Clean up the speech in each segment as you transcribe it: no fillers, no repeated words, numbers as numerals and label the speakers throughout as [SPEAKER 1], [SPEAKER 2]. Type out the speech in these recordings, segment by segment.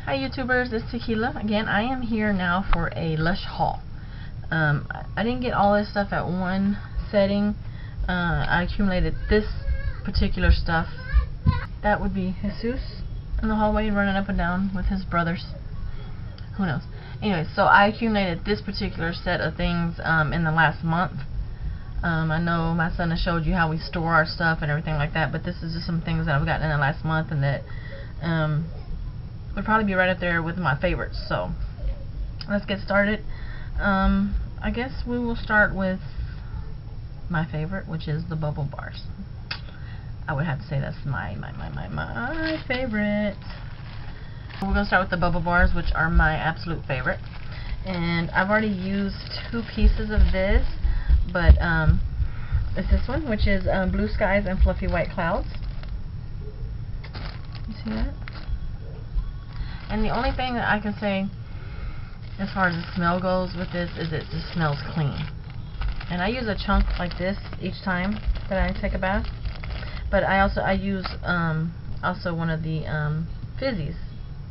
[SPEAKER 1] Hi YouTubers, it's Tequila. Again, I am here now for a Lush haul. I didn't get all this stuff at one setting. I accumulated this particular stuff. That would be Jesus in the hallway running up and down with his brothers. Who knows? Anyway, so I accumulated this particular set of things in the last month. I know my son has showed you how we store our stuff and everything like that, but this is just some things that I've gotten in the last month and that would probably be right up there with my favorites. So let's get started. I guess we will start with my favorite, which is the bubble bars. I would have to say that's my favorite. We're going to start with the bubble bars, which are my absolute favorite. And I've already used 2 pieces of this, but it's this one, which is Blue Skies and Fluffy White Clouds. You see that? And the only thing that I can say as far as the smell goes with this is it just smells clean. And I use a chunk like this each time that I take a bath. But I use also one of the fizzies.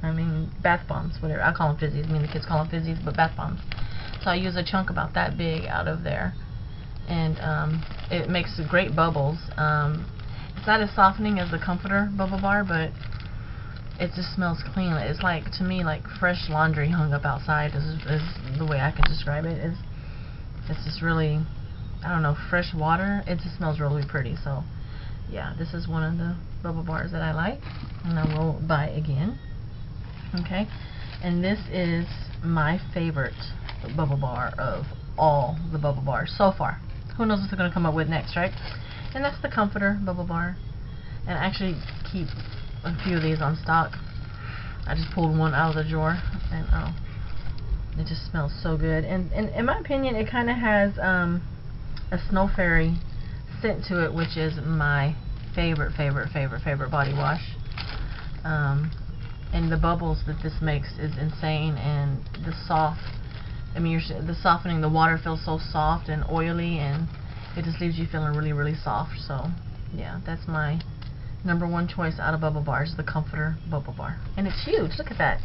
[SPEAKER 1] I mean bath bombs, whatever. I call them fizzies. I mean the kids call them fizzies, but bath bombs. So I use a chunk about that big out of there, and it makes great bubbles. It's not as softening as the Comforter bubble bar, but it just smells clean. It's like, to me, like fresh laundry hung up outside is the way I can describe it. It's just really, I don't know, fresh water. It just smells really pretty. So yeah, this is one of the bubble bars that I like, and I will buy again. Okay, and this is my favorite bubble bar of all the bubble bars so far. Who knows what they're going to come up with next, right? And that's the Comforter bubble bar. And I actually keep a few of these on stock. I just pulled one out of the drawer, and oh, it just smells so good. And in my opinion, it kind of has a Snow Fairy scent to it, which is my favorite body wash. And the bubbles that this makes is insane, and the the softening, the water feels so soft and oily, and it just leaves you feeling really soft. So yeah, that's my #1 choice out of bubble bars, the Comforter bubble bar. And it's huge. Look at that.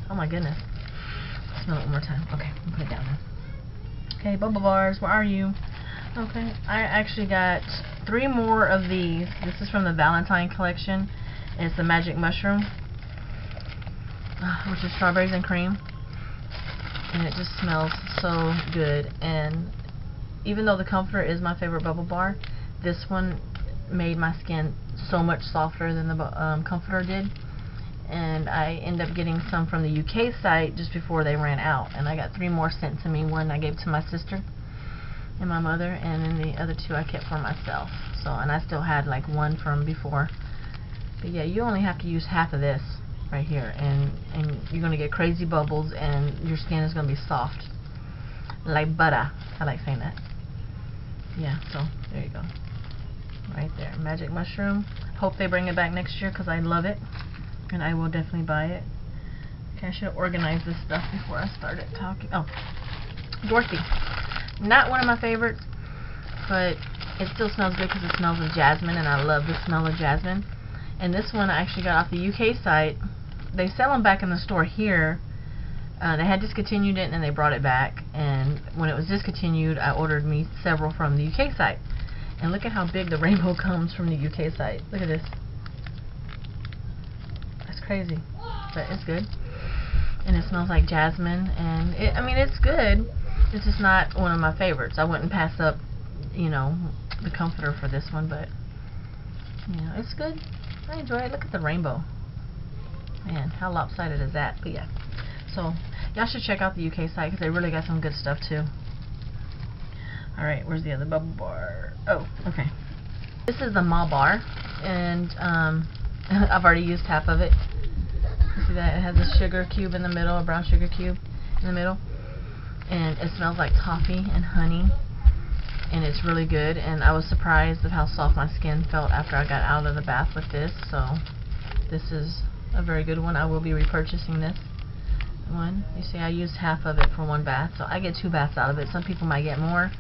[SPEAKER 1] Oh my goodness. Smell it one more time. Okay, I'll put it down now. Okay, bubble bars, where are you? Okay, I actually got 3 more of these. This is from the Valentine collection. And it's the Magic Mushroom, which is strawberries and cream. And it just smells so good. And even though the Comforter is my favorite bubble bar, this one made my skin so much softer than the Comforter did. And I ended up getting some from the UK site just before they ran out, and I got 3 more sent to me. One I gave to my sister and my mother, and then the other 2 I kept for myself. So, and I still had like 1 from before. But yeah, you only have to use half of this right here, and you're gonna get crazy bubbles, and your skin is gonna be soft like butter. I like saying that. Yeah, so there you go. Right there, Magic Mushroom. Hope they bring it back next year, because I love it, and I will definitely buy it. Okay, I should have organized this stuff before I started talking. Oh, Dorothy. Not one of my favorites, but it still smells good because it smells of jasmine, and I love the smell of jasmine. And this one I actually got off the UK site. They sell them back in the store here. They had discontinued it, and then they brought it back. And when it was discontinued, I ordered me several from the UK site. And look at how big the rainbow comes from the UK site. Look at this. That's crazy. But it's good. And it smells like jasmine. And I mean, it's good. It's just not one of my favorites. I wouldn't pass up, you know, the Comforter for this one. But, you know, it's good. I enjoy it. Look at the rainbow. Man, how lopsided is that? But yeah. So, y'all should check out the UK site, because they really got some good stuff too. Alright, where's the other bubble bar? Oh, okay. This is the Ma bar, and I've already used half of it. You see that? It has a sugar cube in the middle, a brown sugar cube in the middle. And it smells like toffee and honey, and it's really good. And I was surprised at how soft my skin felt after I got out of the bath with this. So this is a very good one. I will be repurchasing this one. You see, I used half of it for 1 bath, so I get 2 baths out of it. Some people might get more.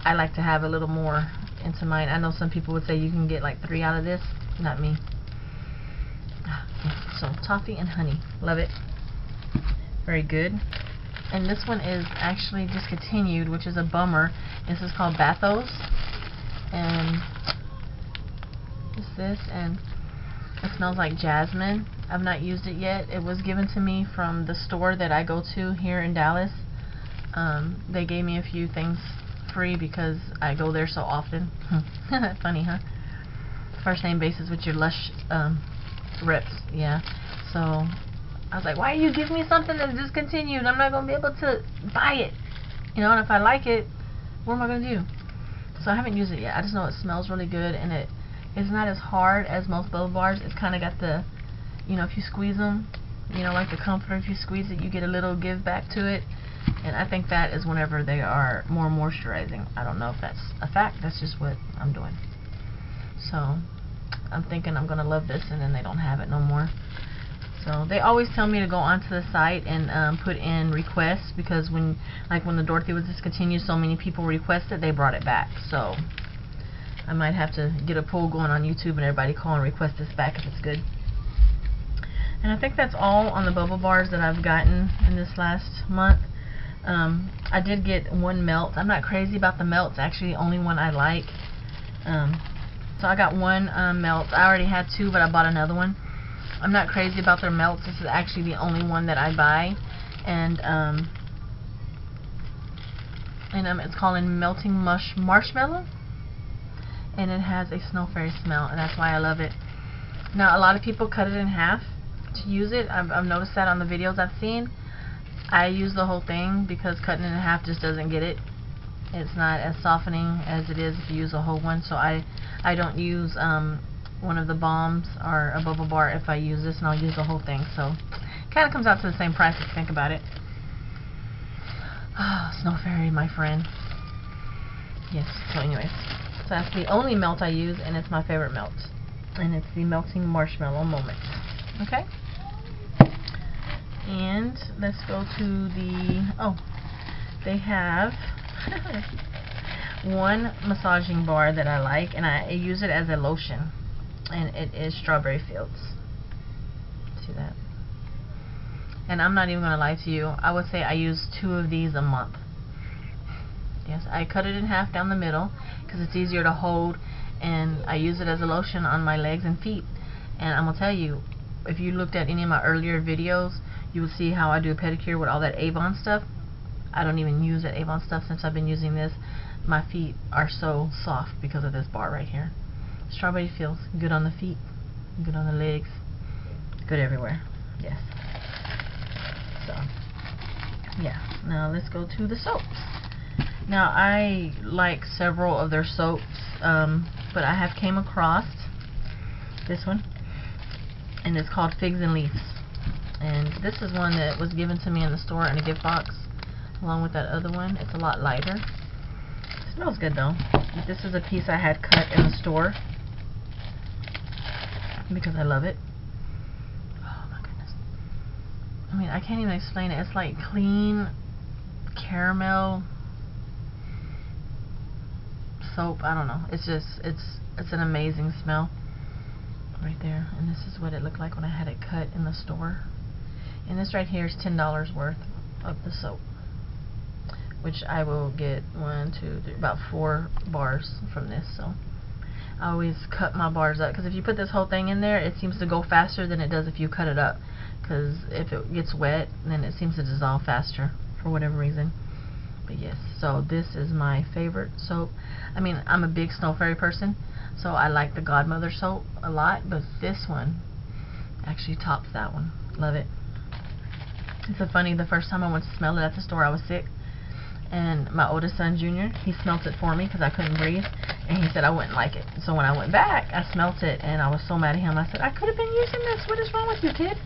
[SPEAKER 1] I like to have a little more into mine. I know some people would say you can get like 3 out of this. Not me. So toffee and honey, love it. Very good. And this one is actually discontinued, which is a bummer. This is called Bathos, and it's this, and it smells like jasmine. I've not used it yet. It was given to me from the store that I go to here in Dallas. They gave me a few things free because I go there so often. Funny, huh? First name basis with your Lush reps, yeah. So I was like, why are you giving me something that's discontinued? I'm not going to be able to buy it. You know, and if I like it, what am I going to do? So I haven't used it yet. I just know it smells really good, and it's not as hard as most bubble bars. It's kind of got the, you know, if you squeeze them, you know, like the comforter, if you squeeze it, you get a little give back to it. And I think that is whenever they are more moisturizing. I don't know if that's a fact. That's just what I'm doing. So I'm thinking I'm going to love this, and then they don't have it no more. So they always tell me to go onto the site and put in requests, because when the Dorothy was discontinued, so many people requested, they brought it back. So I might have to get a poll going on YouTube and everybody call and request this back if it's good. And I think that's all on the bubble bars that I've gotten in this last month. I did get one melt. I'm not crazy about the melts. Actually, the only one I like. So I got one melt. I already had two, but I bought another one. I'm not crazy about their melts. This is actually the only one that I buy, and it's called Melting Marshmallow, and it has a snow fairy smell, and that's why I love it. Now, a lot of people cut it in half to use it. I've noticed that on the videos I've seen. I use the whole thing because cutting it in half just doesn't get it. It's not as softening as it is if you use a whole one. So I don't use one of the bombs or a bubble bar if I use this, and I'll use the whole thing. So kind of comes out to the same price if you think about it. Oh, Snow Fairy, my friend. Yes, so anyways. So that's the only melt I use, and it's my favorite melt. And it's the Melting Marshmallow Moment. Okay? And let's go to the, they have one massaging bar that I like, and I use it as a lotion, and it is Strawberry Fields. See that? And I'm not even going to lie to you, I would say I use 2 of these a month. Yes, I cut it in half down the middle because it's easier to hold, and I use it as a lotion on my legs and feet. And I'm going to tell you, if you looked at any of my earlier videos, you will see how I do a pedicure with all that Avon stuff. I don't even use that Avon stuff since I've been using this. My feet are so soft because of this bar right here. Strawberry Fields, good on the feet, good on the legs, good everywhere. Yes. So, yeah. Now let's go to the soaps. Now I like several of their soaps, but I have came across this one, and it's called Figs and Leaves. And this is one that was given to me in the store in a gift box, along with that other one. It's a lot lighter. It smells good though. This is a piece I had cut in the store because I love it. Oh my goodness. I mean, I can't even explain it. It's like clean caramel soap. I don't know. It's just, it's an amazing smell right there. And this is what it looked like when I had it cut in the store. And this right here is $10 worth of the soap, which I will get 1, 2, 3, about 4 bars from this. So I always cut my bars up, because if you put this whole thing in there, it seems to go faster than it does if you cut it up, because if it gets wet, then it seems to dissolve faster for whatever reason. But yes, so this is my favorite soap. I mean, I'm a big Snow Fairy person, so I like the Godmother soap a lot, but this one actually tops that one. Love it. It's so funny, the first time I went to smell it at the store, I was sick, and my oldest son, Junior, he smelt it for me because I couldn't breathe, and he said I wouldn't like it. So when I went back, I smelt it, and I was so mad at him. I said, I could have been using this. What is wrong with you, kid?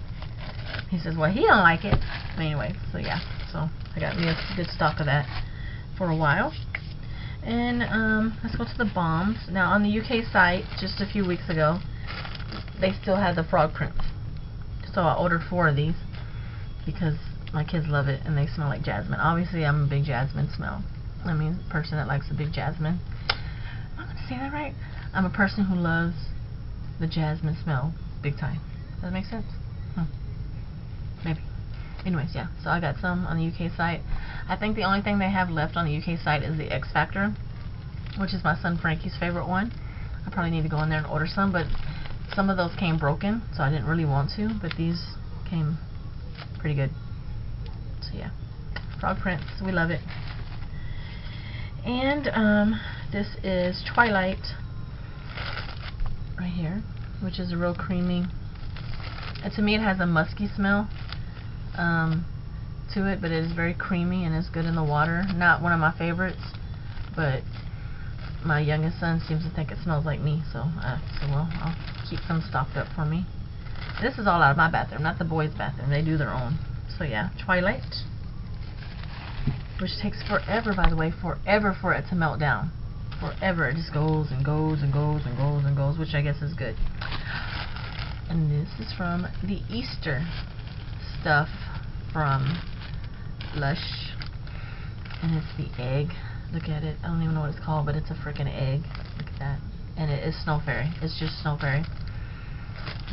[SPEAKER 1] He says, well, he don't like it. Anyway, so yeah, so I got me a good stock of that for a while. And let's go to the bombs. Now, on the UK site, just a few weeks ago, they still had the frog prints. So I ordered 4 of these because my kids love it and they smell like jasmine. Obviously, I'm a big jasmine person that likes a big jasmine. Am I going to say that right? I'm a person who loves the jasmine smell big time. Does that make sense? Maybe. Anyways, yeah. So I got some on the UK site. I think the only thing they have left on the UK site is the X Factor, which is my son Frankie's favorite one. I probably need to go in there and order some, but some of those came broken, so I didn't really want to, but these came pretty good. So yeah, frog prints, we love it. And this is Twilight right here, which is a real creamy, and to me it has a musky smell to it, but it is very creamy and it's good in the water. Not one of my favorites, but my youngest son seems to think it smells like me, so well, I'll keep some stocked up for me. This is all out of my bathroom, not the boys' bathroom. They do their own. So yeah, Twilight, which takes forever, by the way, forever for it to melt down. Forever. It just goes and goes and goes and goes and goes, which I guess is good. And this is from the Easter stuff from Lush, and it's the egg. Look at it. I don't even know what it's called, but it's a freaking egg. Look at that. And it is Snow Fairy. It's just Snow Fairy.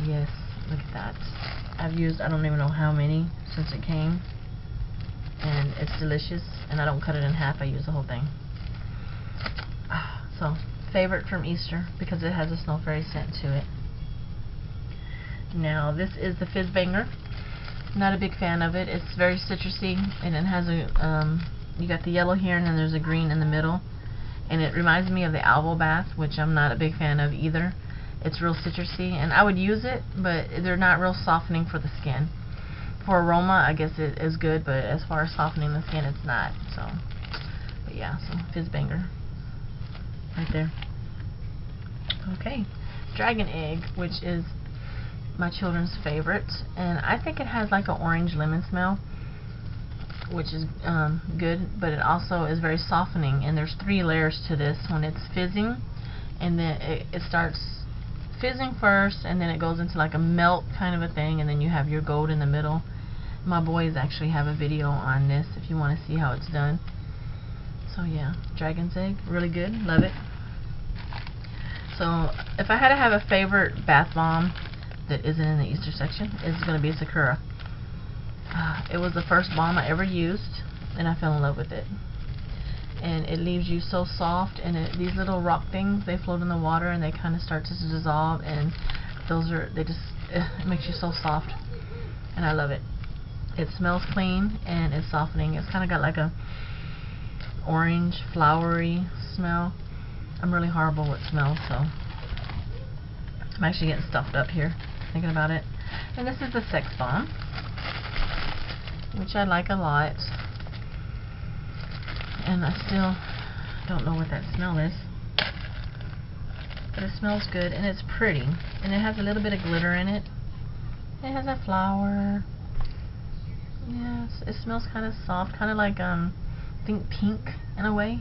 [SPEAKER 1] Yes, look at that. I've used I don't even know how many since it came, and it's delicious. And I don't cut it in half. I use the whole thing. So, favorite from Easter because it has a Snow Fairy scent to it. Now, this is the Fizz Banger. Not a big fan of it. It's very citrusy, and it has a you got the yellow here, and then there's a green in the middle, and it reminds me of the Alvo Bath, which I'm not a big fan of either. It's real citrusy, and I would use it, but they're not real softening for the skin. For aroma, I guess it is good, but as far as softening the skin, it's not. So, but yeah, so Fizz Banger right there. Okay, Dragon Egg, which is my children's favorite, and I think it has like an orange lemon smell, which is good, but it also is very softening. And there's 3 layers to this. When it's fizzing, and then it starts fizzing first, and then it goes into like a melt kind of a thing, and then you have your gold in the middle. My boys actually have a video on this if you want to see how it's done. So yeah, Dragon's Egg, really good, love it. So if I had to have a favorite bath bomb that isn't in the Easter section, it's going to be Sakura. It was the first balm I ever used, and I fell in love with it. And it leaves you so soft, and these little rock things, they float in the water, and they kind of start to dissolve, and it makes you so soft, and I love it. It smells clean, and it's softening. It's kind of got like a orange, flowery smell. I'm really horrible with smells, so I'm actually getting stuffed up here thinking about it. And this is the Sex Bomb, which I like a lot, and I still don't know what that smell is, but it smells good, and it's pretty, and it has a little bit of glitter in it. It has a flower. Yes, it smells kind of soft, kind of like I think pink in a way,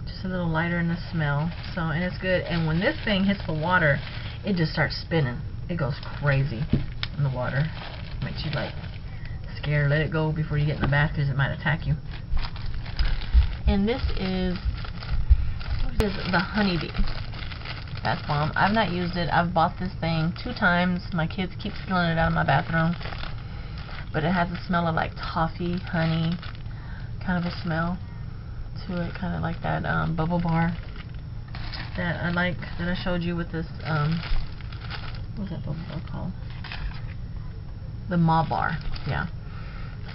[SPEAKER 1] just a little lighter in the smell. So, and it's good. And when this thing hits the water, it just starts spinning. It goes crazy in the water. Makes you like scared. Let it go before you get in the bath because it might attack you. And this is the Honeybee bath bomb. I've not used it. I've bought this thing 2 times. My kids keep stealing it out of my bathroom. But it has a smell of like toffee, honey, kind of a smell to it, kind of like that bubble bar that I like, that I showed you with this, what's that bubble bar called? The Ma Bar, yeah.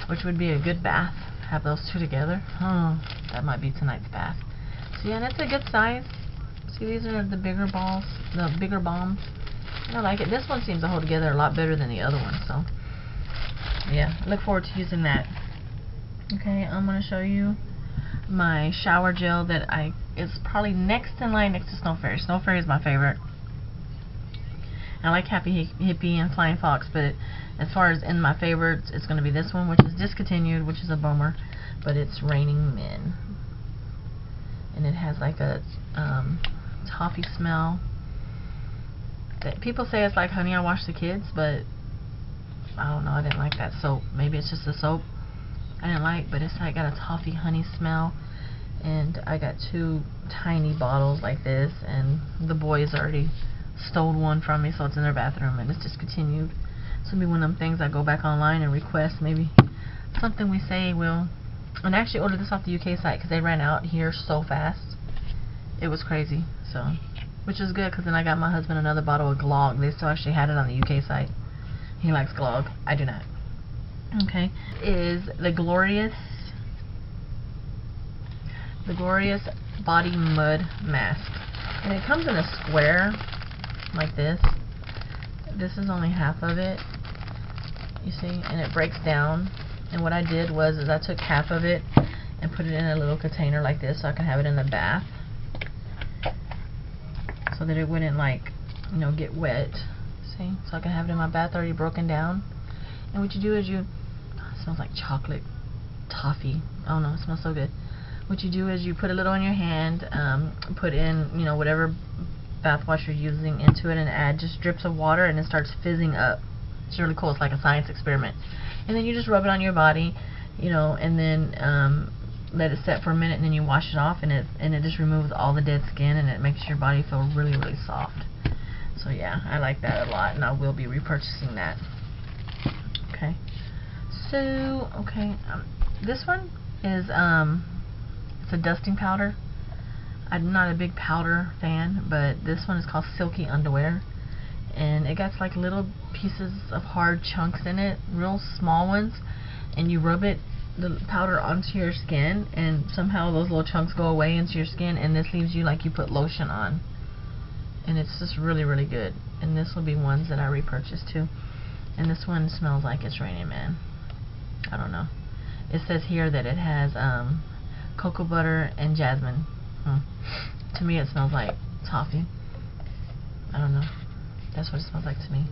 [SPEAKER 1] Which would be a good bath. Have those 2 together. Oh, that might be tonight's bath. So yeah, and it's a good size. See, these are the bigger balls, the bigger bombs. I like it. This one seems to hold together a lot better than the other one, so yeah, I look forward to using that. Okay, I'm going to show you my shower gel that it's probably next in line next to Snow Fairy. Snow Fairy is my favorite. I like Happy Hippie and Flying Fox, but as far as in my favorites, it's going to be this one, which is discontinued, which is a bummer, but it's Raining Men. And it has like a toffee smell. People say it's like Honey, I Wash the Kids, but I don't know, I didn't like that soap. Maybe it's just the soap I didn't like, but it's like got a toffee honey smell. And I got 2 tiny bottles like this, and the boys already stole one from me, so it's in their bathroom and it's discontinued. This will be one of them things I go back online and request, maybe something we say will. And I actually ordered this off the UK site because they ran out here so fast. It was crazy. So, which is good because then I got my husband another bottle of Glog. They still actually had it on the UK site. He likes Glog. I do not. Okay, is the Glorious Body Mud Mask, and it comes in a square like this. This is only half of it, you see, and it breaks down. And what I did was I took half of it and put it in a little container like this so I can have it in the bath, so that it wouldn't, like, you know, get wet. See, so I can have it in my bath already broken down. And what you do is it smells like chocolate toffee. I don't know, it smells so good. What you do is you put a little in your hand, put in, you know, whatever bath wash you're using into it, and add just drips of water, and it starts fizzing up. It's really cool. It's like a science experiment. And then you just rub it on your body, you know, and then let it set for a minute, and then you wash it off, and it just removes all the dead skin, and it makes your body feel really, really soft. So yeah, I like that a lot, and I will be repurchasing that. Okay. So, okay, this one is it's a dusting powder. I'm not a big powder fan, but this one is called Silky Underwear, and it got like little pieces of hard chunks in it, real small ones, and you rub the powder onto your skin, and somehow those little chunks go away into your skin, and this leaves you like you put lotion on, and it's just really, really good. And this will be ones that I repurchased too. And this one smells like it's raining, man. I don't know. It says here that it has cocoa butter and jasmine. To me it smells like toffee. I don't know. That's what it smells like to me.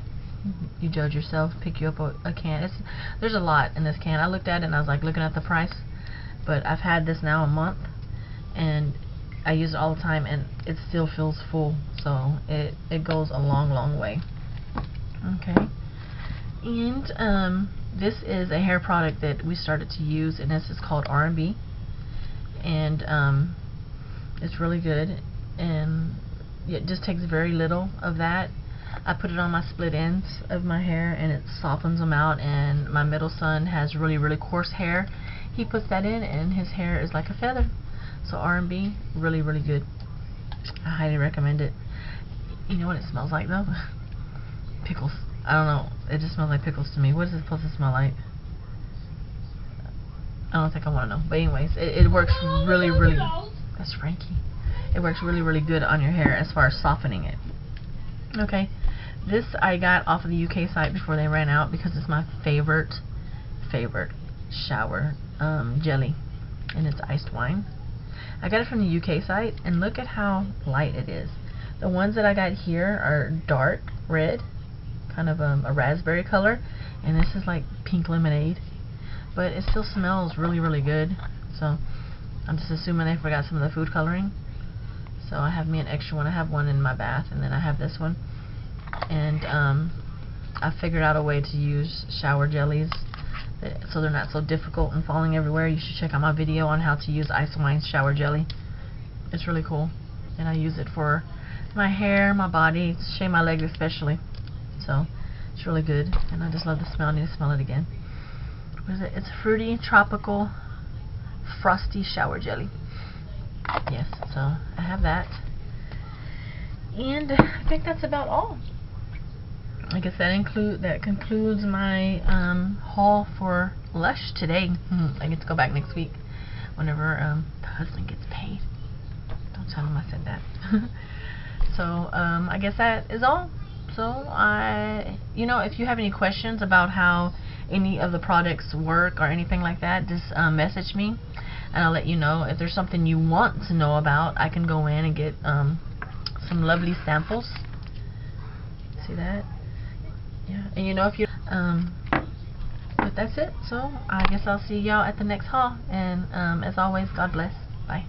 [SPEAKER 1] You judge yourself. Pick you up a can. There's a lot in this can. I looked at it and I was like looking at the price, but I've had this now a month and I use it all the time, and it still feels full. So it goes a long, long way. Okay. And this is a hair product that we started to use, and this is called R&B, and it's really good, and it just takes very little of that. I put it on my split ends of my hair, and it softens them out. And my middle son has really, really coarse hair. He puts that in, and his hair is like a feather. So R&B, really, really good. I highly recommend it. You know what it smells like though? Pickles. I don't know. It just smells like pickles to me. What is it supposed to smell like? I don't think I want to know. But anyways, it works really, really. That's Frankie. It works really, really good on your hair as far as softening it. Okay. This I got off of the UK site before they ran out because it's my favorite shower jelly, and it's iced wine. I got it from the UK site, and look at how light it is. The ones that I got here are dark red, kind of a raspberry color, and this is like pink lemonade, but it still smells really, really good. So I'm just assuming they forgot some of the food coloring. So I have me an extra one. I have one in my bath, and then I have this one. And I figured out a way to use shower jellies so they're not so difficult and falling everywhere. You should check out my video on how to use ice wine shower jelly. It's really cool, and I use it for my hair, my body, shave my legs especially. So it's really good, and I just love the smell. I need to smell it again. What is it? It's fruity, tropical, frosty shower jelly. Yes, so I have that, and I think that's about all. I guess that concludes my haul for Lush today. I get to go back next week whenever the husband gets paid. Don't tell him I said that. So I guess that is all. So if you have any questions about how any of the products work or anything like that, just message me, and I'll let you know. If there's something you want to know about, I can go in and get some lovely samples. See that? Yeah, and if you but that's it. So I guess I'll see y'all at the next haul, and as always, God bless. Bye.